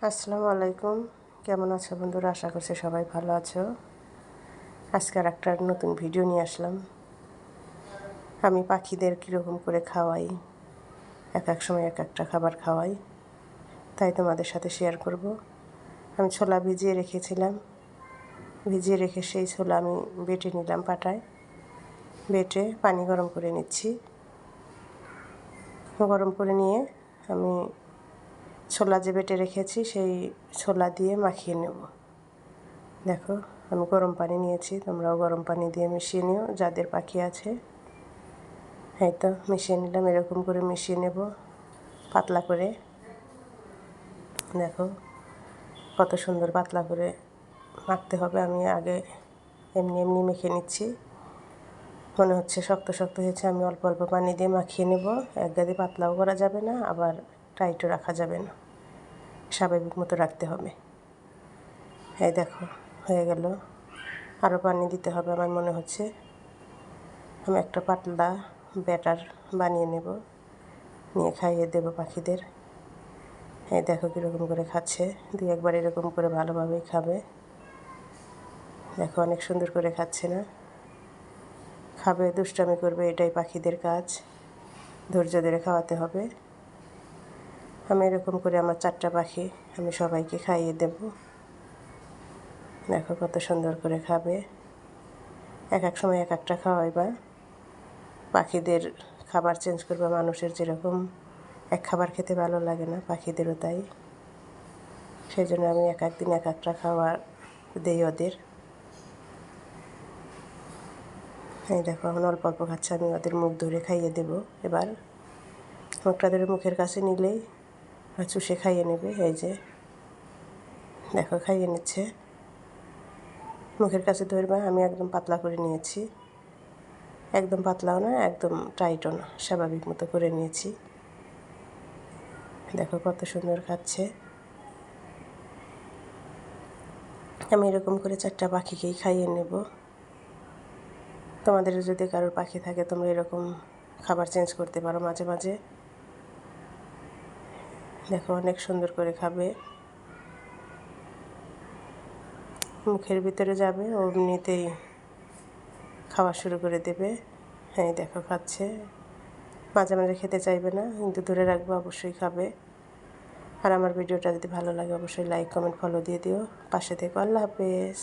আসসালামু আলাইকুম। কেমন আছো বন্ধুরা? আশা করছি সবাই ভালো আছো। আজকে আর একটা নতুন ভিডিও নিয়ে আসলাম। আমি পাখিদের কীরকম করে খাওয়াই, এক এক সময় এক একটা খাবার খাওয়াই, তাই তোমাদের সাথে শেয়ার করব। আমি ছোলা ভিজিয়ে রেখেছিলাম, ভিজিয়ে রেখে সেই ছোলা আমি বেটে নিলাম পাটায়, বেটে পানি গরম করে নিচ্ছি। গরম করে নিয়ে আমি ছোলা যে বেটে রেখেছি সেই ছোলা দিয়ে মাখিয়ে নেব। দেখো, আমি গরম পানি নিয়েছি, তোমরাও গরম পানি দিয়ে মিশিয়ে নিও যাদের পাখি আছে। এই তো মিশিয়ে নিলাম, এরকম করে মিশিয়ে নেব পাতলা করে। দেখো কত সুন্দর পাতলা করে মাখতে হবে। আমি আগে এমনি এমনি মেখে নিচ্ছি, মনে হচ্ছে শক্ত শক্ত হয়েছে। আমি অল্প অল্প পানি দিয়ে মাখিয়ে নেব। একগাদি পাতলাও করা যাবে না, আবার টাইটও রাখা যাবে না, স্বাভাবিক মতো রাখতে হবে। এই দেখো হয়ে গেল, আরও পানি দিতে হবে আমার মনে হচ্ছে। আমি একটা পাতলা ব্যাটার বানিয়ে নেব, নিয়ে খাইয়ে দেব পাখিদের। এই দেখো কীরকম করে খাচ্ছে, দুই একবার এরকম করে ভালোভাবেই খাবে। দেখো অনেক সুন্দর করে খাচ্ছে না? খাবে, দুষ্টামি করবে, এটাই পাখিদের কাজ। ধৈর্য ধরে খাওয়াতে হবে। আমি এরকম করে আমার 4টা পাখি আমি সবাইকে খাইয়ে দেব। দেখো কত সুন্দর করে খাবে। এক এক সময় এক একটা খাওয়াইবা। পাখিদের খাবার চেঞ্জ করবে। মানুষের যেরকম এক খাবার খেতে ভালো লাগে না, পাখিদেরও তাই। সেই জন্য আমি এক এক দিন এক একটা খাবার দেই ওদের। এই দেখো এখন অল্প অল্প খাচ্ছে, আমি ওদের মুখ ধরে খাইয়ে দেব। এবার মুখটা ধরে মুখের কাছে নিলেই চুষে খাইয়ে নেবে। এই যে দেখো খাইয়ে নিচ্ছে, মুখের কাছে ধরবে। আমি একদম পাতলা করে নিয়েছি, একদম পাতলাও না একদম টাইটও না, স্বাভাবিক মতো করে নিয়েছি। দেখো কত সুন্দর খাচ্ছে। আমি এরকম করে 4টা পাখিকেই খাইয়ে নেব। তোমাদের যদি কারোর পাখি থাকে তোমরা এরকম খাবার চেঞ্জ করতে পারো মাঝে মাঝে। দেখো অনেক সুন্দর করে খাবে, মুখের ভিতরে যাবে, এমনিতেই খাওয়া শুরু করে দেবে। হ্যাঁ দেখো খাচ্ছে, মাঝে মাঝে খেতে চাইবে না, কিন্তু ধরে রাখবো, অবশ্যই খাবে। আর আমার ভিডিওটা যদি ভালো লাগে অবশ্যই লাইক কমেন্ট ফলো দিয়ে দিও, পাশে থেকো। আল্লাহ হাফেজ।